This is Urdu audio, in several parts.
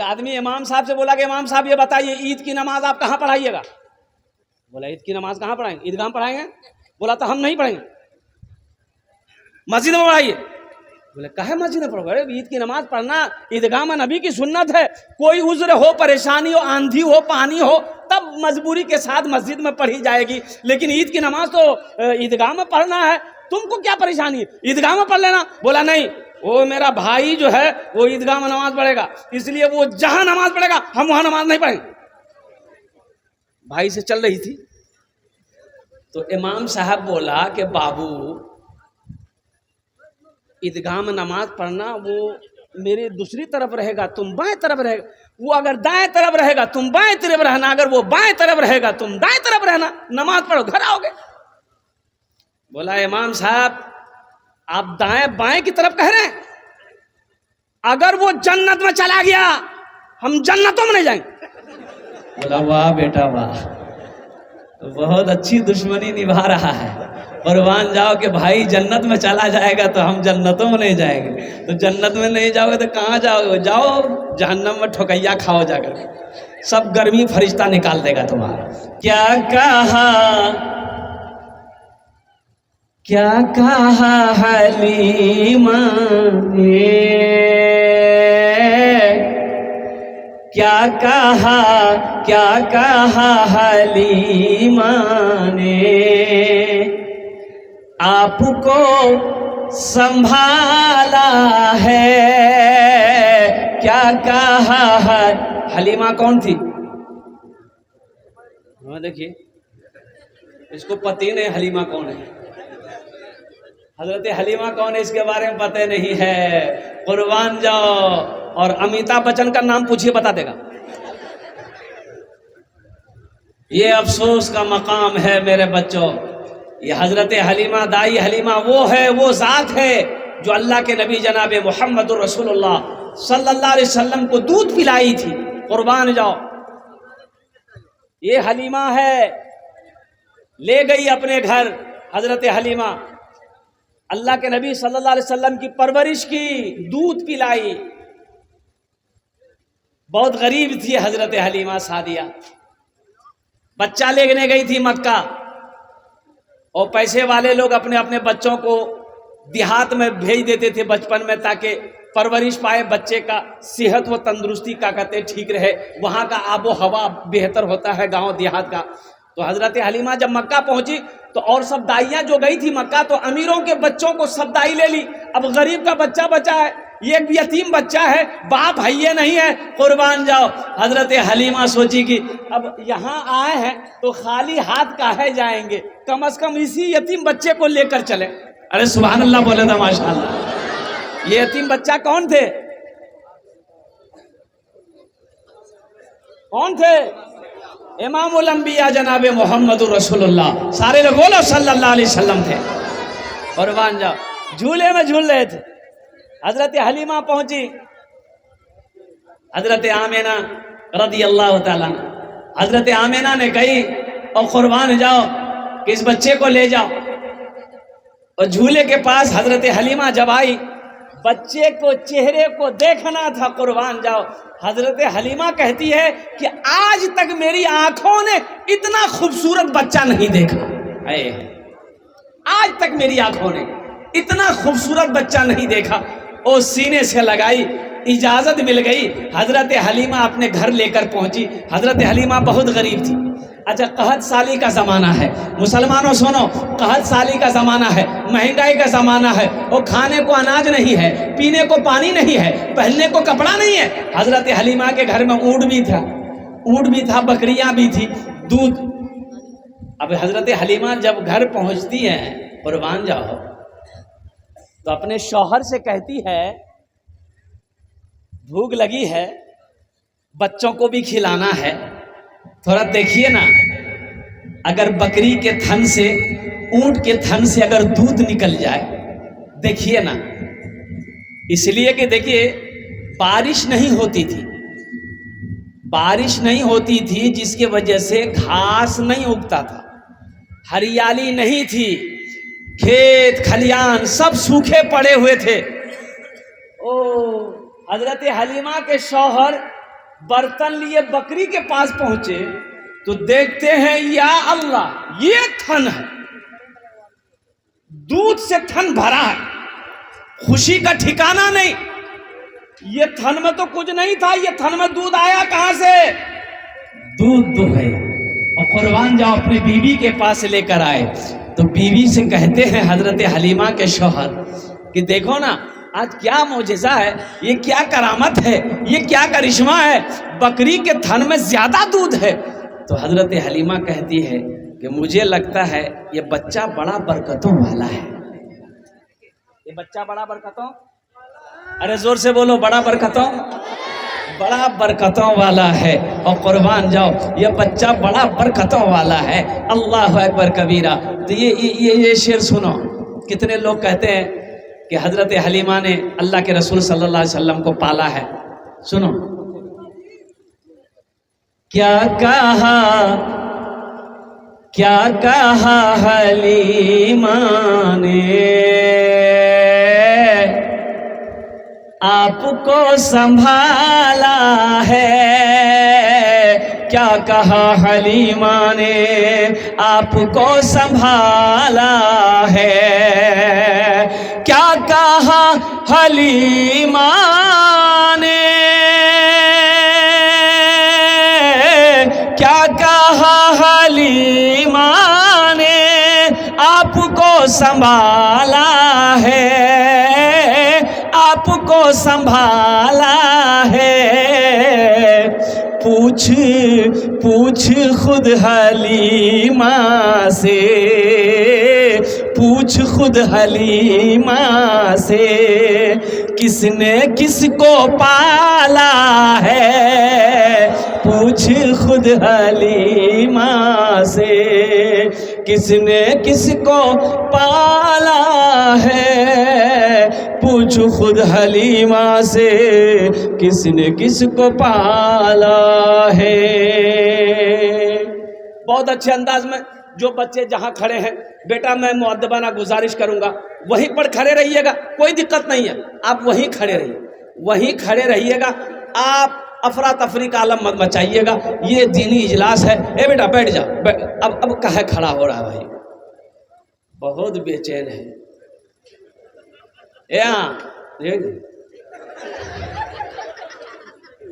آدمی امام صاحب سے بولا کہ امام صاحب یہ بتائیے عید کی نماز آپ کہاں پڑھائیے گا؟ بولا عید کی نماز کہاں پڑھائیں گے؟ عیدگاہ پڑھائیں گے؟ بولا تو ہم نہیں پڑھیں گے، مسجد میں پڑھائیے۔ بولے کہے مسجد میں پڑھو؟ عید کی نماز پڑھنا عیدگاہ میں نبی کی سنت ہے، کوئی عذر ہو، پریشانی ہو، آندھی ہو، پانی ہو، تب مجبوری کے ساتھ مسجد میں پڑھی جائے گی، لیکن عید کی نماز تو عیدگاہ میں پڑھنا ہے، تم کو کیا پریشانی ہے، عیدگاہ میں پڑھ لینا۔ بولا نہیں، وہ میرا بھائی جو ہے وہ عیدگاہ میں نماز پڑھے گا، اس لیے وہ جہاں نماز پڑھے گا ہم وہاں نماز نہیں پڑھیں گے۔ بھائی سے چل رہی تھی تو امام صاحب بولا کہ بابو عیدگاہ میں نماز پڑھنا وہ میرے دوسری طرف رہے گا، تم بائیں طرف رہے گا، وہ اگر دائیں طرف رہے گا تم بائیں طرف رہنا، اگر وہ بائیں طرف رہے گا تم دائیں طرف رہنا، نماز پڑھو گھر آؤ گے۔ بولا امام صاحب آپ دائیں بائیں کی طرف کہہ رہے ہیں، اگر وہ جنت میں چلا گیا ہم جنتوں میں نہیں جائیں گے۔ بولا واہ بیٹا واہ، بہت اچھی دشمنی نبھا رہا ہے، قربان جاؤ کہ بھائی جنت میں چلا جائے گا تو ہم جنتوں میں نہیں جائیں گے، تو جنت میں نہیں جاؤ گے تو کہاں جاؤ گے؟ جاؤ جہنم میں ٹھوکیا کھاؤ جا کر، سب گرمی فرشتہ نکال دے گا تمہارا۔ کیا کہا حلیمہ نے، کیا کہا حلیمہ نے، آپ کو سنبھالا ہے، کیا کہا ہے۔ حلیمہ کون تھی؟ دیکھیے اس کو پتہ ہی نہیں حلیمہ کون ہے، حضرت حلیمہ کون ہے اس کے بارے میں پتہ نہیں ہے، قربان جاؤ۔ اور امیتابھ بچن کا نام پوچھیے بتا دے گا۔ یہ افسوس کا مقام ہے میرے بچوں، یہ حضرت حلیمہ دائی حلیمہ وہ ہے، وہ ذات ہے جو اللہ کے نبی جناب محمد رسول اللہ صلی اللہ علیہ وسلم کو دودھ پلائی تھی، قربان جاؤ۔ یہ حلیمہ ہے، لے گئی اپنے گھر حضرت حلیمہ، اللہ کے نبی صلی اللہ علیہ وسلم کی پرورش کی، دودھ پلائی، بہت غریب تھی حضرت حلیمہ سعدیہ، بچہ لینے گئی تھی مکہ، اور پیسے والے لوگ اپنے اپنے بچوں کو دیہات میں بھیج دیتے تھے بچپن میں تاکہ پرورش پائے بچے کا، صحت و تندرستی کا کہتے ٹھیک رہے، وہاں کا آب و ہوا بہتر ہوتا ہے گاؤں دیہات کا۔ تو حضرت حلیمہ جب مکہ پہنچی تو اور سب دائیاں جو گئی تھی مکہ تو امیروں کے بچوں کو سب دائی لے لی، اب غریب کا بچہ بچا ہے، یہ ایک یتیم بچہ ہے، باپ ہے نہیں ہے، قربان جاؤ۔ حضرت حلیمہ سوچی کہ اب یہاں آئے ہیں تو خالی ہاتھ کاہے جائیں گے، کم از کم اسی یتیم بچے کو لے کر چلیں۔ ارے سبحان اللہ بولے تھا ماشاءاللہ۔ یہ یتیم بچہ کون تھے؟ کون تھے؟ امام الانبیاء جناب محمد رسول اللہ، سارے لوگ بولو صلی اللہ علیہ وسلم تھے، قربان جاؤ۔ جھولے میں جھول رہے تھے، حضرت حلیمہ پہنچی، حضرت آمینہ رضی اللہ تعالیٰ، حضرت آمینہ نے کہی اور قربان جاؤ کہ اس بچے کو لے جاؤ، اور جھولے کے پاس حضرت حلیمہ جب آئی، بچے کو چہرے کو دیکھنا تھا، قربان جاؤ۔ حضرت حلیمہ کہتی ہے کہ آج تک میری آنکھوں نے اتنا خوبصورت بچہ نہیں دیکھا، آج تک میری آنکھوں نے اتنا خوبصورت بچہ نہیں دیکھا۔ اور سینے سے لگائی، اجازت مل گئی، حضرت حلیمہ اپنے گھر لے کر پہنچی۔ حضرت حلیمہ بہت غریب تھی، اچھا قحط سالی کا زمانہ ہے، مسلمانوں سنو، قحط سالی کا زمانہ ہے، مہنگائی کا زمانہ ہے، اور کھانے کو اناج نہیں ہے، پینے کو پانی نہیں ہے، پہننے کو کپڑا نہیں ہے۔ حضرت حلیمہ کے گھر میں اونٹ بھی تھا، بکریاں بھی تھی، دودھ۔ اب حضرت حلیمہ جب گھر پہنچتی ہیں، قربان جاؤ، تو اپنے شوہر سے کہتی ہے بھوک لگی ہے، بچوں کو بھی کھلانا ہے، تھوڑا دیکھیے نا، اگر بکری کے تھن سے، اونٹ کے تھن سے اگر دودھ نکل جائے، دیکھیے نا، اس لیے کہ دیکھیے بارش نہیں ہوتی تھی جس کی وجہ سے گھاس نہیں اگتا تھا، ہریالی نہیں تھی، کھیت کھلیان سب سوکھے پڑے ہوئے تھے۔ حضرت حلیمہ کے شوہر برتن لیے بکری کے پاس پہنچے تو دیکھتے ہیں یا اللہ یہ تھن ہے، دودھ سے تھن بھرا ہے، خوشی کا ٹھکانہ نہیں. یہ تھن میں تو کچھ نہیں تھا، یہ تھن میں دودھ آیا کہاں سے؟ دودھ تو ہے. اور قربان جاؤ اپنی بیوی کے پاس لے کر آئے تو بیوی سے کہتے ہیں حضرت حلیمہ کے شوہر کہ دیکھو نا آج کیا معجزہ ہے، یہ کیا کرامت ہے، یہ کیا کرشمہ ہے، بکری کے تھن میں زیادہ دودھ ہے. تو حضرت حلیمہ کہتی ہے کہ مجھے لگتا ہے یہ بچہ بڑا برکتوں والا ہے. یہ بچہ بڑا برکتوں، ارے زور سے بولو، بڑا برکتوں، بڑا برکتوں والا ہے. اور قربان جاؤ یہ بچہ بڑا برکتوں والا ہے. اللہ اکبر کبیرہ. تو یہ شعر سنو، کتنے لوگ کہتے ہیں کہ حضرت حلیمہ نے اللہ کے رسول صلی اللہ علیہ وسلم کو پالا ہے. سنو کیا کہا حلیمہ نے آپ کو سنبھالا ہے. کیا کہا حلیمہ نے آپ کو سنبھالا ہے. کیا کہا حلیمہ نے، کیا کہا حلیمہ نے آپ کو سنبھالا ہے، آپ کو سنبھالا ہے. پوچھ خود حلیمہ سے، پوچھ خود حلیمہ سے کس نے کس کو پالا ہے. پوچھ خود حلیمہ سے کس نے کس کو پالا ہے. پوچھ خود حلیمہ سے کس نے کس کو پالا ہے. بہت اچھے انداز میں جو بچے جہاں کھڑے ہیں، بیٹا میں مؤدبانہ گزارش کروں گا وہیں پر کھڑے رہیے گا، کوئی دقت نہیں ہے، آپ وہیں کھڑے رہیے، وہیں کھڑے رہیے گا. آپ افراتفری کا عالم مت مچائیے گا، یہ دینی اجلاس ہے. اے بیٹا بیٹھ جا. اب کہے کھڑا ہو رہا ہے بھائی، بہت بے چین ہے.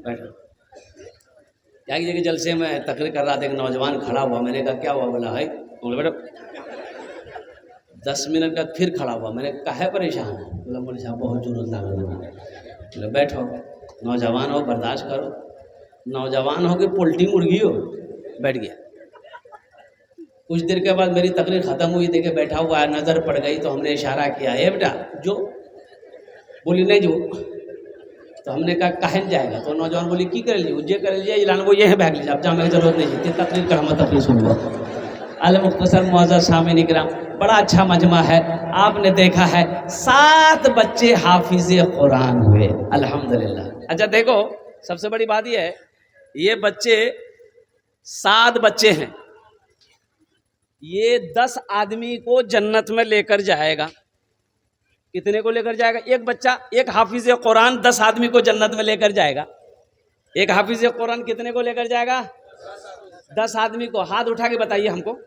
بیٹھو. جلسے میں تقریر کر رہا تھا، ایک نوجوان کھڑا ہوا، میں نے کہا کیا ہوا؟ بولا ہے بیٹا 10 منٹ کا پھر کھڑا ہوا. میں نے کہا ہے پریشان ہے؟ بولا مولوی صاحب بہت ضرورت لگا. بولا بیٹھو، نوجوان ہو برداشت کرو، نوجوان ہو کہ پولٹری مرغی ہو. بیٹھ گیا. کچھ دیر کے بعد میری تقریر ختم ہوئی، دیکھے بیٹھا ہوا ہے، نظر پڑ گئی تو ہم نے اشارہ کیا اے بیٹا جو. بولی نہیں جو. تو ہم نے کہا کہن جائے گا؟ تو نوجوان بولی کی کر لیجیے جے کر لیجیے اعلان وہ یہ ہے بھاگ لیجیے، اب جانے کی ضرورت نہیں ہے، تقریر کا ہم تقریر سن لو. المختصر معزز سامعین اکرام، بڑا اچھا مجمع ہے. آپ نے دیکھا ہے 7 بچے حافظ قرآن ہوئے الحمدللہ. اچھا دیکھو سب سے بڑی بات یہ ہے، یہ بچے 7 بچے ہیں، یہ 10 آدمی کو جنت میں لے کر جائے گا. کتنے کو لے کر جائے گا؟ ایک بچہ، ایک حافظ قرآن 10 آدمی کو جنت میں لے کر جائے گا. ایک حافظ قرآن کتنے کو لے کر جائے گا؟ 10 آدمی کو. ہاتھ اٹھا کے بتائیے ہم کو.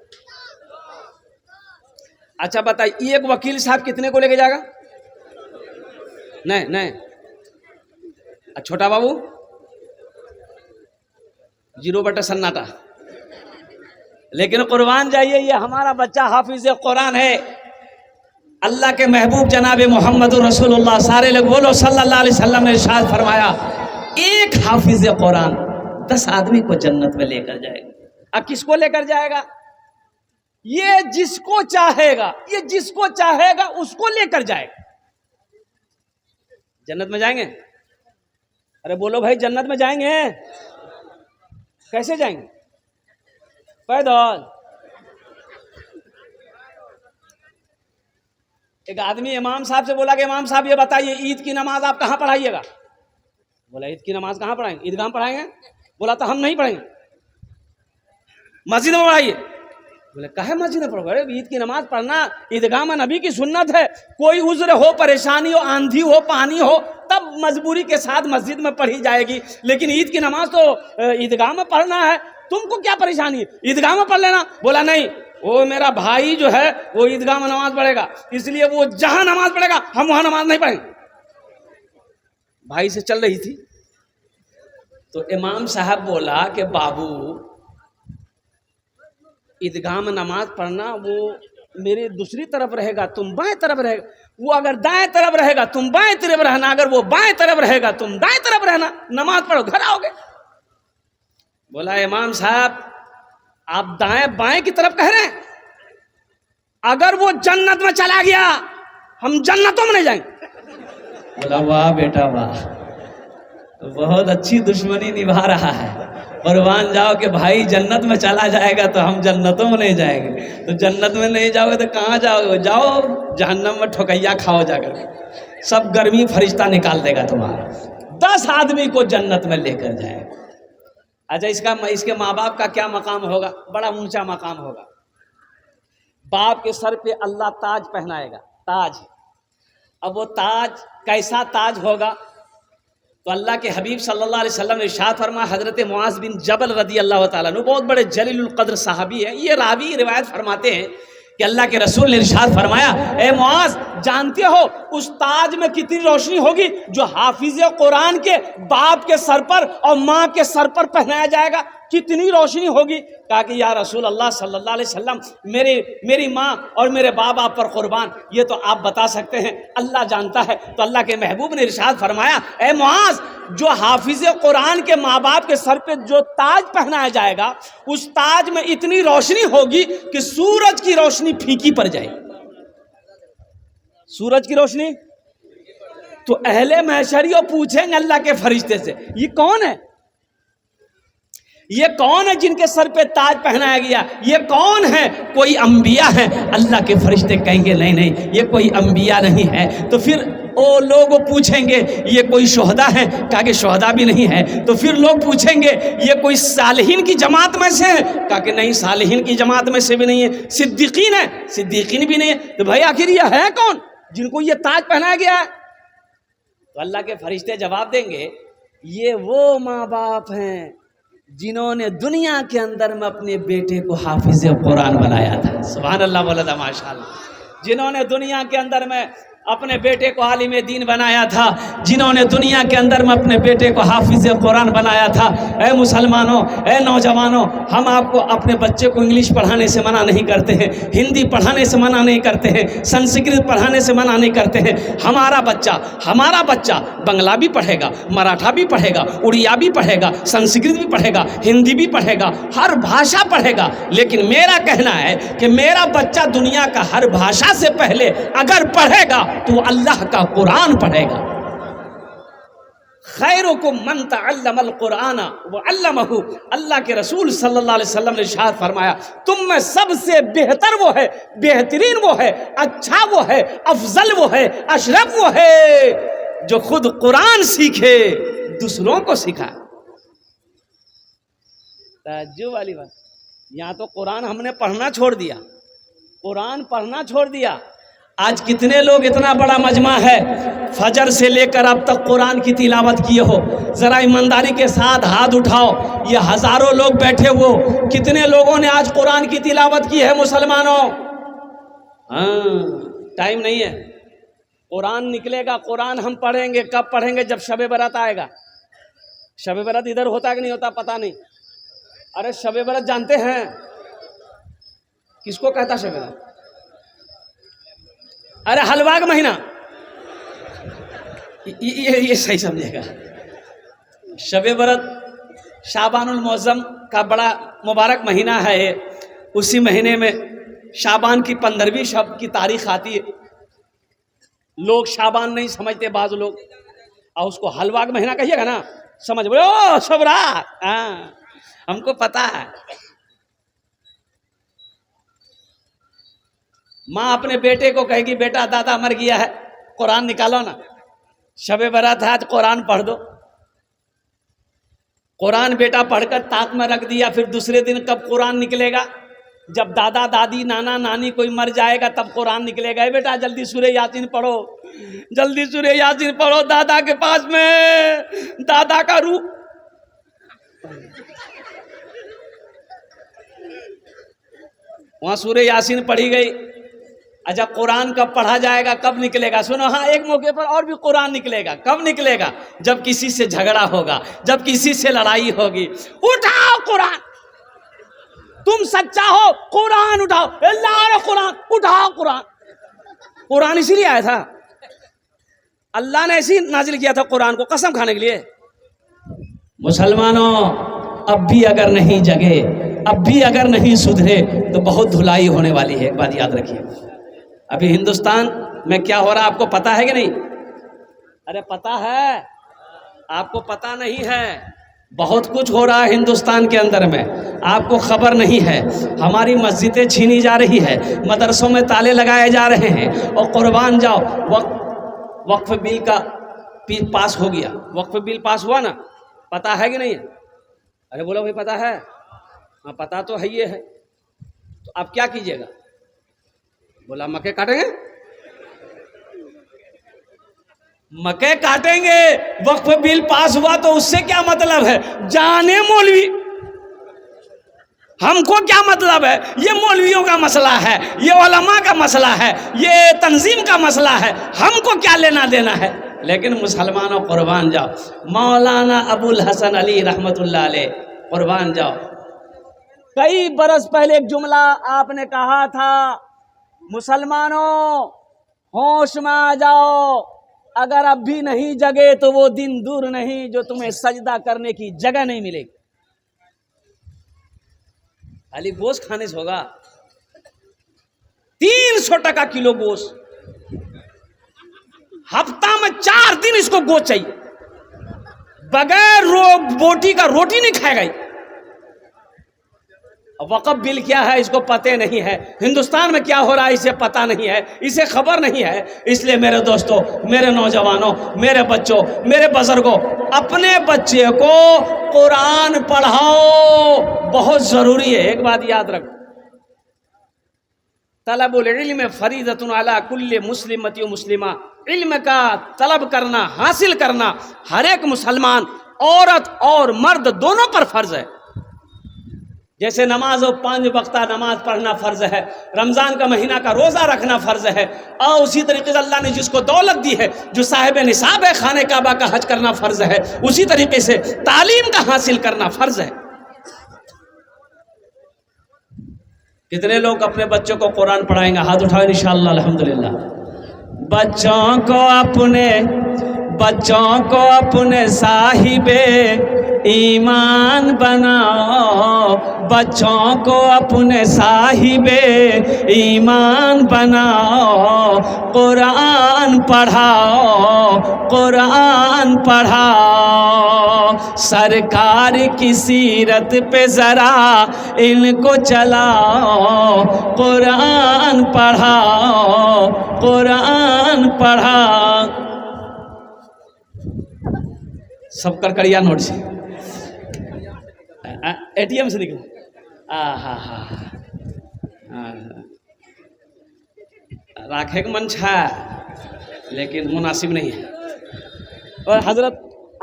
اچھا بتائیے ایک وکیل صاحب کتنے کو لے کے جائے گا؟ نہیں. چھوٹا بابو 0 سناٹا. لیکن قربان جائیے یہ ہمارا بچہ حافظ قرآن ہے. اللہ کے محبوب جناب محمد رسول اللہ، سارے لوگ بولو صلی اللہ علیہ وسلم نے ارشاد فرمایا ایک حافظ قرآن 10 آدمی کو جنت میں لے کر جائے گا. اب کس کو لے کر جائے گا؟ یہ جس کو چاہے گا، یہ جس کو چاہے گا اس کو لے کر جائے گا. جنت میں جائیں گے؟ ارے بولو بھائی جنت میں جائیں گے؟ کیسے جائیں گے؟ پیدل. ایک آدمی امام صاحب سے بولا کہ امام صاحب یہ بتائیے عید کی نماز آپ کہاں پڑھائیے گا؟ بولا عید کی نماز کہاں پڑھائیں گے؟ عیدگاہ پڑھائیں گے. بولا تو ہم نہیں پڑھیں گے، مسجد میں پڑھائیے. بولے کہے مسجد میں پڑھو؟ عید کی نماز پڑھنا عیدگاہ میں نبی کی سنت ہے. کوئی عذر ہو، پریشانی ہو، آندھی ہو، پانی ہو، تب مجبوری کے ساتھ مسجد میں پڑھی جائے گی. لیکن عید کی نماز تو عیدگاہ میں پڑھنا ہے. تم کو کیا پریشانی ہے؟ عیدگاہ میں پڑھ لینا. بولا نہیں، وہ میرا بھائی جو ہے وہ عیدگاہ میں نماز پڑھے گا، اس لیے وہ جہاں نماز پڑھے گا ہم وہاں نماز نہیں پڑھیں. بھائی سے چل رہی تھی تو امام صاحب بولا کہ بابو عیدگاہ میں نماز پڑھنا وہ میری دوسری طرف رہے گا، تم بائیں طرف رہے گا. وہ اگر دائیں طرف رہے گا تم بائیں طرف رہنا، اگر وہ بائیں طرف رہے گا تم دائیں طرف رہنا. نماز پڑھو، گھر آؤ گے. بولا امام صاحب آپ دائیں بائیں کی طرف کہہ رہے ہیں، اگر وہ جنت میں چلا گیا ہم جنتوں میں نہیں جائیں گے. بولا واہ بیٹا واہ، بہت اچھی دشمنی نبھا رہا ہے. قربان جاؤ کہ بھائی جنت میں چلا جائے گا تو ہم جنتوں میں نہیں جائیں گے. تو جنت میں نہیں جاؤ گے تو کہاں جاؤ گے؟ جاؤ جہنم میں ٹھوکیا کھاؤ جا کر، سب گرمی فرشتہ نکال دے گا تمہارا. 10 آدمی کو جنت میں لے کر جائے گا. اچھا اس کے ماں باپ کا کیا مقام ہوگا؟ بڑا اونچا مقام ہوگا. باپ کے سر پہ اللہ تاج پہنائے گا، تاج. اب وہ تاج کیسا تاج ہوگا؟ تو اللہ کے حبیب صلی اللہ علیہ وسلم نے ارشاد فرمایا، حضرت معاذ بن جبل رضی اللہ تعالیٰ عنہ بہت بڑے جلیل القدر صحابی ہیں، یہ راوی روایت فرماتے ہیں کہ اللہ کے رسول نے ارشاد فرمایا، اے معاذ جانتے ہو اس تاج میں کتنی روشنی ہوگی جو حافظ قرآن کے باپ کے سر پر اور ماں کے سر پر پہنایا جائے گا؟ کتنی روشنی ہوگی؟ کہا کہ یا رسول اللہ صلی اللہ علیہ وسلم میری ماں اور میرے باپ آپ پر قربان، یہ تو آپ بتا سکتے ہیں، اللہ جانتا ہے. تو اللہ کے محبوب نے ارشاد فرمایا، اے معاذ جو حافظ قرآن کے ماں باپ کے سر پہ جو تاج پہنایا جائے گا اس تاج میں اتنی روشنی ہوگی کہ سورج کی روشنی پھیکی پڑ جائے. سورج کی روشنی. تو اہل محشریوں پوچھیں گے اللہ کے فرشتے سے، یہ کون ہے؟ یہ کون ہے جن کے سر پہ تاج پہنایا گیا؟ یہ کون ہے؟ کوئی انبیاء ہیں. اللہ کے فرشتے کہیں گے نہیں نہیں یہ کوئی انبیاء نہیں ہے. تو پھر وہ لوگ پوچھیں گے یہ کوئی شہداء ہیں؟ کہا کہ شہداء بھی نہیں ہے. تو پھر لوگ پوچھیں گے یہ کوئی صالحین کی جماعت میں سے ہے؟ کہا کہ نہیں صالحین کی جماعت میں سے بھی نہیں ہے. صدیقین ہے؟ صدیقین بھی نہیں ہے. تو بھائی آخر یہ ہے کون جن کو یہ تاج پہنایا گیا ہے؟ تو اللہ کے فرشتے جواب دیں گے یہ وہ ماں باپ ہیں جنہوں نے دنیا کے اندر میں اپنے بیٹے کو حافظ قرآن بنایا تھا. سبحان اللہ بولا تھا ماشاء اللہ. جنہوں نے دنیا کے اندر میں اپنے بیٹے کو عالم دین بنایا تھا، جنہوں نے دنیا کے اندر میں اپنے بیٹے کو حافظ قرآن بنایا تھا. اے مسلمانوں، اے نوجوانوں، ہم آپ کو اپنے بچے کو انگلش پڑھانے سے منع نہیں کرتے ہیں، ہندی پڑھانے سے منع نہیں کرتے ہیں، سنسکرت پڑھانے سے منع نہیں کرتے ہیں. ہمارا بچہ بنگلہ بھی پڑھے گا، مراٹھا بھی پڑھے گا، اڑیا بھی پڑھے گا، سنسکرت بھی پڑھے گا، ہندی بھی پڑھے گا، ہر بھاشا پڑھے گا. لیکن میرا کہنا ہے کہ میرا بچہ دنیا کا ہر بھاشا سے پہلے اگر پڑھے گا تو وہ اللہ کا قرآن پڑھے گا. خیرکم من تعلم القرآن وعلمہ. اللہ کے رسول صلی اللہ علیہ وسلم نے ارشاد فرمایا تم میں سب سے بہتر وہ ہے، بہترین وہ ہے، اچھا وہ ہے، افضل وہ ہے، اشرف وہ ہے جو خود قرآن سیکھے دوسروں کو سکھائے. تعجب والی بات. یہاں تو قرآن ہم نے پڑھنا چھوڑ دیا، قرآن پڑھنا چھوڑ دیا. آج کتنے لوگ، اتنا بڑا مجمع ہے، فجر سے لے کر اب تک قرآن کی تلاوت کیے ہو؟ ذرا ایمانداری کے ساتھ ہاتھ اٹھاؤ. یہ ہزاروں لوگ بیٹھے ہو، کتنے لوگوں نے آج قرآن کی تلاوت کی ہے مسلمانوں؟ ہاں ٹائم نہیں ہے. قرآن نکلے گا، قرآن ہم پڑھیں گے. کب پڑھیں گے؟ جب شب برات آئے گا. شب برات ادھر ہوتا کہ نہیں ہوتا پتہ نہیں. ارے شب برات جانتے ہیں کس کو کہتا شب برات؟ ارے حلوا کا مہینہ، یہ صحیح سمجھے گا. شب برات شعبان المعظم کا بڑا مبارک مہینہ ہے. اسی مہینے میں شعبان کی 15ویں شب کی تاریخ آتی ہے. لوگ شعبان نہیں سمجھتے بعض لوگ، اور اس کو حلوا کا مہینہ کہیے گا نا سمجھ بولے او شب رات. ہاں ہم کو پتا ہے. ماں اپنے بیٹے کو کہے گی بیٹا دادا مر گیا ہے، قرآن نکالو نا. شب برات ہے آج قرآن پڑھ دو. قرآن بیٹا پڑھ کر تاک میں رکھ دیا. پھر دوسرے دن کب قرآن نکلے گا؟ جب دادا دادی نانا نانی کوئی مر جائے گا تب قرآن نکلے گا. بیٹا جلدی سورہ یاسین پڑھو, جلدی سورہ یاسین پڑھو. دادا کے پاس میں دادا کا روح, وہاں سورہ یاسین پڑھی گئی. اچھا قرآن کب پڑھا جائے گا, کب نکلے گا؟ سنو, ہاں ایک موقع پر اور بھی قرآن نکلے گا. کب نکلے گا؟ جب کسی سے جھگڑا ہوگا, جب کسی سے لڑائی ہوگی. اٹھاؤ قرآن, تم سچا ہو قرآن اٹھاؤ. اللہ قرآن اٹھاؤ. قرآن قرآن اسی لیے آیا تھا, اللہ نے اسی نازل کیا تھا قرآن کو قسم کھانے کے لیے. مسلمانوں اب بھی اگر نہیں جگے, اب بھی اگر نہیں سدھرے تو بہت دھلائی ہونے والی ہے. ایک بات یاد رکھیے, ابھی ہندوستان میں کیا ہو رہا آپ کو پتا ہے کہ نہیں؟ ارے پتا ہے, آپ کو پتا نہیں ہے. بہت کچھ ہو رہا ہے ہندوستان کے اندر میں, آپ کو خبر نہیں ہے. ہماری مسجدیں چھینی جا رہی ہے, مدرسوں میں تالے لگائے جا رہے ہیں. اور قربان جاؤ, وقف بل کا پاس ہو گیا, وقف بل پاس ہوا نا, پتا ہے کہ نہیں؟ ارے بولو بھائی پتا ہے؟ ہاں پتا تو ہے, یہ ہے. تو آپ کیا کیجیے گا؟ بولا مکے کاٹیں گے, مکے کاٹیں گے. وقف بل پاس ہوا تو اس سے کیا مطلب ہے؟ جانے مولوی, ہم کو کیا مطلب ہے؟ یہ مولویوں کا مسئلہ ہے, یہ علماء کا مسئلہ ہے, یہ تنظیم کا مسئلہ ہے, ہم کو کیا لینا دینا ہے؟ لیکن مسلمانوں قربان جاؤ, مولانا ابو الحسن علی رحمت اللہ علیہ قربان جاؤ, کئی برس پہلے ایک جملہ آپ نے کہا تھا, مسلمانوں ہوش میں آ جاؤ, اگر اب بھی نہیں جگے تو وہ دن دور نہیں جو تمہیں سجدہ کرنے کی جگہ نہیں ملے گی. خالی گوشت کھانے سے ہوگا؟ 300 ٹکا کلو گوشت, ہفتہ میں 4 دن اس کو گوشت چاہیے, بغیر بوٹی کا روٹی نہیں کھائے گا. وقف بل کیا ہے اس کو پتہ نہیں ہے, ہندوستان میں کیا ہو رہا ہے اسے پتہ نہیں ہے, اسے خبر نہیں ہے. اس لیے میرے دوستوں, میرے نوجوانوں, میرے بچوں, میرے بزرگوں, اپنے بچے کو قرآن پڑھاؤ, بہت ضروری ہے. ایک بات یاد رکھو, طلب العلم فریضۃ علی کل مسلمۃ و مسلمہ, علم کا طلب کرنا, حاصل کرنا ہر ایک مسلمان, عورت اور مرد دونوں پر فرض ہے. جیسے نماز و 5 وقتہ نماز پڑھنا فرض ہے, رمضان کا مہینہ کا روزہ رکھنا فرض ہے, اور اسی طریقے سے اللہ نے جس کو دولت دی ہے, جو صاحب نصاب ہے, خانہ کعبہ کا حج کرنا فرض ہے, اسی طریقے سے تعلیم کا حاصل کرنا فرض ہے. کتنے لوگ اپنے بچوں کو قرآن پڑھائیں گے؟ ہاتھ اٹھائیں انشاءاللہ. الحمدللہ. بچوں کو اپنے صاحب ایمان بناؤ, بچوں کو اپنے صاحب ایمان بناؤ, قرآن پڑھاؤ, قرآن پڑھاؤ. سرکار کی سیرت پہ ذرا ان کو چلاؤ, قرآن پڑھاؤ, قرآن پڑھاؤ. سب کڑکڑیا نوٹ سے اے ٹی ایم سے نکلا. راکھے کا من چھا لیکن مناسب نہیں ہے. اور حضرت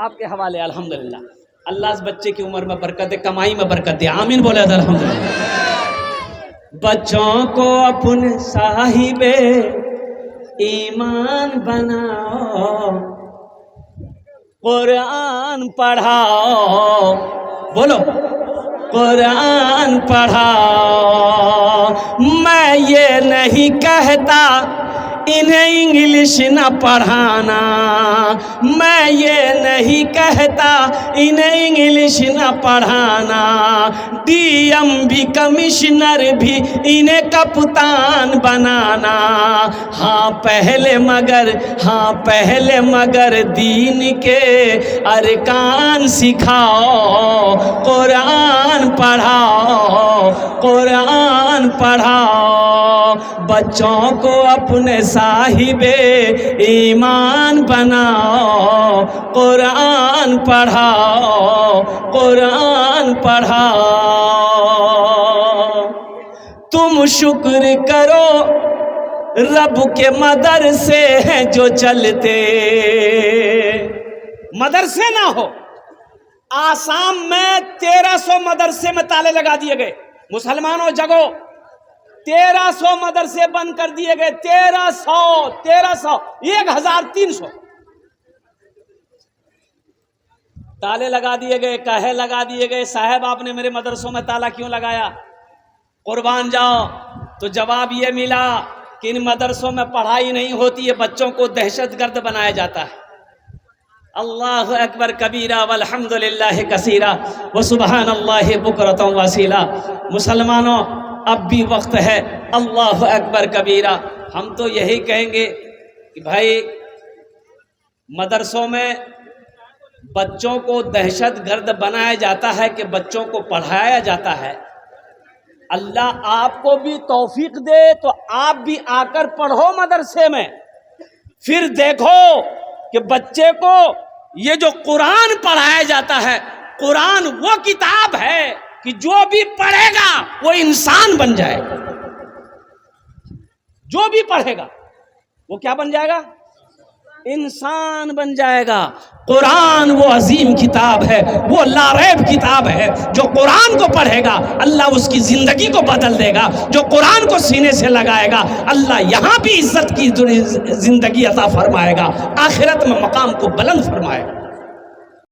آپ کے حوالے الحمدللہ, اللہ اس بچے کی عمر میں برکت دے, کمائی میں برکت دے, آمین بولے الحمدللہ. بچوں کو اپنے صاحب ایمان بناؤ, قرآن پڑھاؤ. بولو قرآن پڑھاؤ. میں یہ نہیں کہتا انہیں انگلش نہ پڑھانا, میں یہ نہیں کہتا انہیں انگلش نہ پڑھانا, ڈی ایم بھی کمشنر بھی انہیں کپتان بنانا. ہاں پہلے مگر دین کے ارکان سکھاؤ, قرآن پڑھاؤ, قرآن پڑھاؤ. بچوں کو اپنے صاحب ایمان بناؤ, قرآن پڑھاؤ, قرآن پڑھاؤ. شکر کرو رب کے مدرسے ہیں جو چلتے. مدرسے نہ ہو. آسام میں 1300 مدرسے میں تالے لگا دیے گئے. مسلمانوں جگو، 1300 مدرسے بند کر دیے گئے. 1300 1300 تالے لگا دیے گئے، کہے لگا دیے گئے. صاحب آپ نے میرے مدرسوں میں تالا کیوں لگایا؟ قربان جاؤ. تو جواب یہ ملا کہ ان مدرسوں میں پڑھائی نہیں ہوتی ہے، بچوں کو دہشت گرد بنایا جاتا ہے. اللہ اکبر کبیرہ والحمد للہ کثیرہ وسبحان اللہ بکرۃ واسیلہ. مسلمانوں اب بھی وقت ہے. اللہ اکبر کبیرہ. ہم تو یہی کہیں گے کہ بھائی مدرسوں میں بچوں کو دہشت گرد بنایا جاتا ہے کہ بچوں کو پڑھایا جاتا ہے. اللہ آپ کو بھی توفیق دے تو آپ بھی آ کر پڑھو مدرسے میں. پھر دیکھو کہ بچے کو یہ جو قرآن پڑھایا جاتا ہے، قرآن وہ کتاب ہے کہ جو بھی پڑھے گا وہ انسان بن جائے گا. جو بھی پڑھے گا وہ کیا بن جائے گا؟ انسان بن جائے گا. قرآن وہ عظیم کتاب ہے، وہ لا ریب کتاب ہے. جو قرآن کو پڑھے گا اللہ اس کی زندگی کو بدل دے گا. جو قرآن کو سینے سے لگائے گا اللہ یہاں بھی عزت کی زندگی عطا فرمائے گا، آخرت میں مقام کو بلند فرمائے گا.